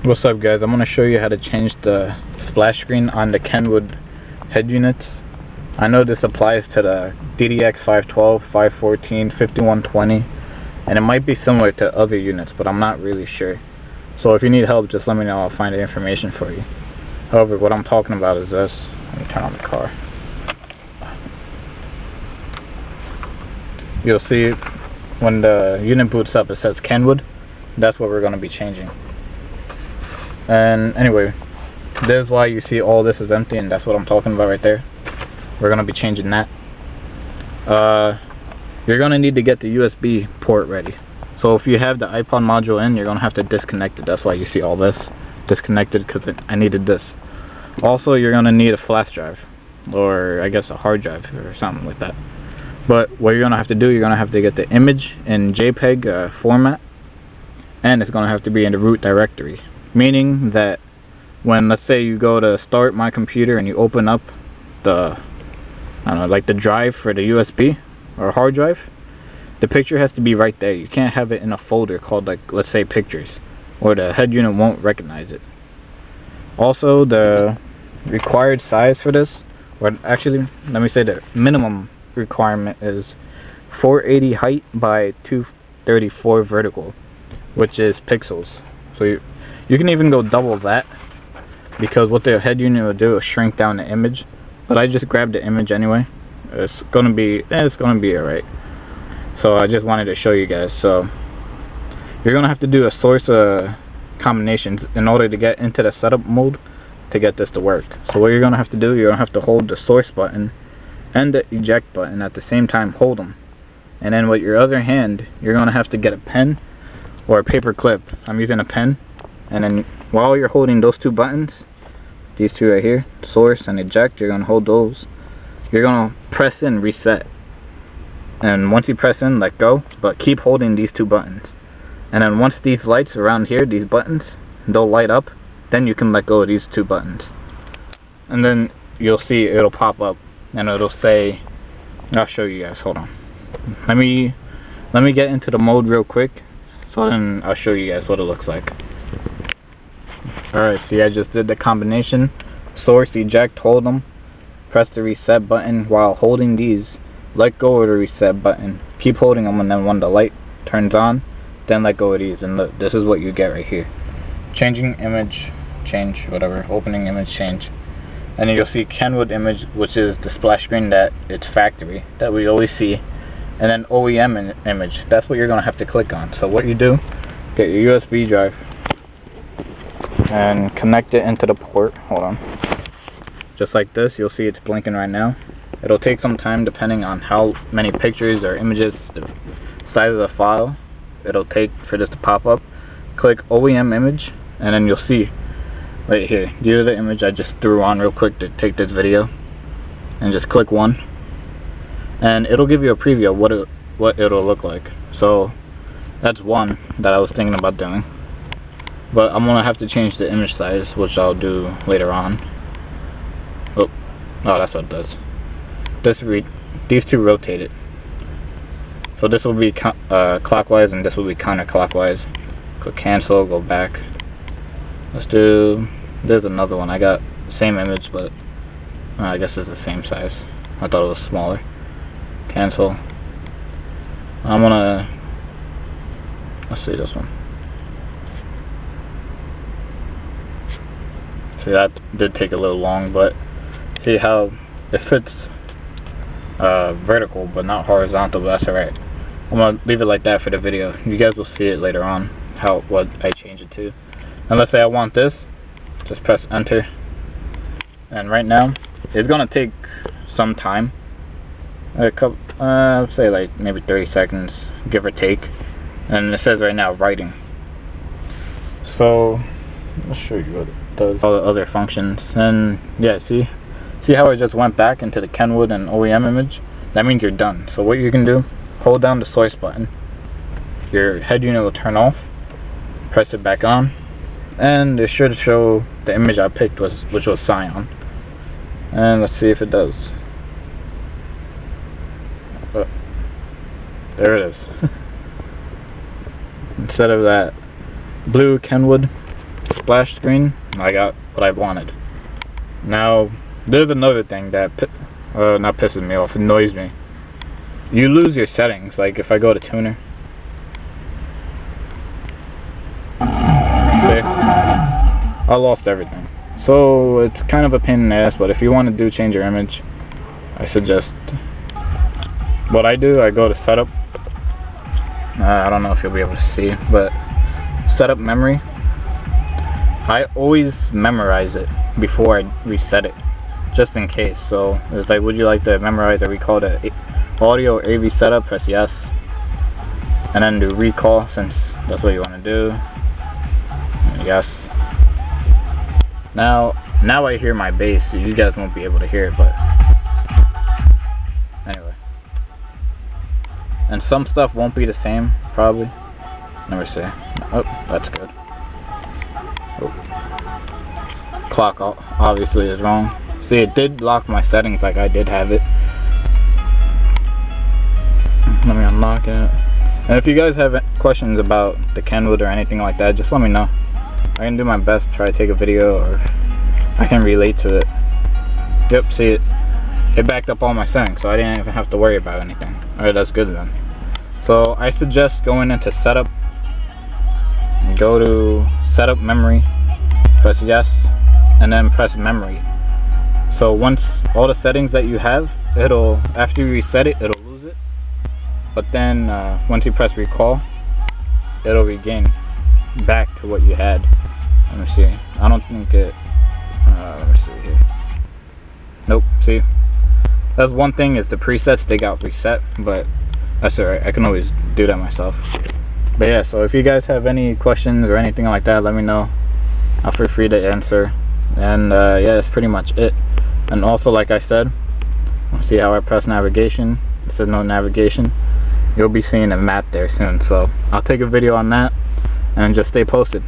What's up, guys? I'm going to show you how to change the splash screen on the Kenwood head units. I know this applies to the DDX-512, 514, 5120, and it might be similar to other units, but I'm not really sure. So if you need help, just let me know. I'll find the information for you. However, what I'm talking about is this. Let me turn on the car. You'll see when the unit boots up, it says Kenwood. That's what we're going to be changing. And anyway, there's why you see all this is empty, and that's what I'm talking about right there. We're going to be changing that. You're going to need to get the USB port ready. So if you have the iPod module in, you're going to have to disconnect it. That's why you see all this disconnected, because I needed this. Also, you're going to need a flash drive, or I guess a hard drive or something like that. But what you're going to have to do, you're going to have to get the image in JPEG format, and it's going to have to be in the root directory. Meaning that when, let's say, you go to start my computer and you open up the, I don't know, like the drive for the USB or hard drive, the picture has to be right there. You can't have it in a folder called, like, let's say, pictures, or the head unit won't recognize it. Also, the required size for this, or actually, let me say the minimum requirement is 480 height by 234 vertical, which is pixels. So you can even go double that, because what the head unit will do is shrink down the image. But I just grabbed the image anyway. It's gonna be alright. So I just wanted to show you guys. So you're gonna have to do a source combinations in order to get into the setup mode to get this to work. So what you're gonna have to do, you're gonna have to hold the source button and the eject button at the same time. Hold them, and then with your other hand, you're gonna have to get a pen or a paper clip. I'm using a pen. And then while you're holding those two buttons, these two right here, source and eject, you're going to hold those. You're going to press in reset. And once you press in, let go, but keep holding these two buttons. And then once these lights around here, these buttons, they'll light up, then you can let go of these two buttons. And then you'll see it'll pop up and it'll say, I'll show you guys, hold on. Let me get into the mode real quick, so then I'll show you guys what it looks like. Alright, see, I just did the combination. Source, eject, hold them. Press the reset button while holding these. Let go of the reset button. Keep holding them, and then when the light turns on, then let go of these. And look, this is what you get right here. Changing image, change, whatever. Opening image, change. And then you'll see Kenwood image, which is the splash screen that it's factory, that we always see. And then OEM image. That's what you're going to have to click on. So what you do, get your USB drive and connect it into the port. Hold on. Just like this. You'll see it's blinking right now. It'll take some time depending on how many pictures or images, the size of the file it'll take for this to pop up. Click OEM image, and then you'll see right here, these are the image I just threw on real quick to take this video. And just click one, and it'll give you a preview of what it'll look like. So that's one that I was thinking about doing. But I'm gonna have to change the image size, which I'll do later on. Oh, that's what it does. These two rotate it. So this will be clockwise, and this will be counterclockwise. Click cancel, go back. There's another one. I got the same image, but I guess it's the same size. I thought it was smaller. Cancel. Let's see this one. See, that did take a little long, but see how it fits vertical but not horizontal, but that's alright. I'm going to leave it like that for the video. You guys will see it later on, what I change it to. And let's say I want this, just press enter. And right now, it's going to take some time. I'd say like maybe 30 seconds, give or take. And it says right now, writing. So, I'll show you what it does. All the other functions. And yeah, see how I just went back into the Kenwood and OEM image? That means you're done. So what you can do, hold down the source button. Your head unit will turn off. Press it back on. And it should show the image I picked, which was Cyan. And let's see if it does. There it is. Instead of that blue Kenwood, splash screen, I got what I wanted. Now, there's another thing that not pisses me off, annoys me. You lose your settings. Like if I go to tuner, see, I lost everything. So it's kind of a pain in the ass, but if you want to do change your image, I suggest what I do. I go to setup. I don't know if you'll be able to see, but setup memory. I always memorize it before I reset it, just in case. So it's like, would you like to memorize or recall the audio or AV setup? Press yes, and then do recall since that's what you want to do. Yes. Now I hear my bass. So you guys won't be able to hear it, but anyway. And some stuff won't be the same, probably. Let me see. Oh, that's good. Oh. Clock obviously is wrong. See, it did lock my settings like I did have it. Let me unlock it. And if you guys have questions about the Kenwood or anything like that, just let me know. I can do my best to try to take a video, or I can relate to it. Yep, see it. It backed up all my settings, so I didn't even have to worry about anything. Alright, that's good then. So I suggest going into setup, go to setup memory, press yes, and then press memory. So once all the settings that you have, after you reset it, it'll lose it. But then once you press recall, it'll regain back to what you had. Let me see. I don't think it. Let me see here. Nope. See, that's one thing, is the presets, they got reset, but that's alright. I can always do that myself. But yeah, so if you guys have any questions or anything like that, let me know. I'll feel free to answer. And yeah, that's pretty much it. And also, like I said, see how I press navigation? It says no navigation. You'll be seeing a map there soon, so I'll take a video on that and just stay posted.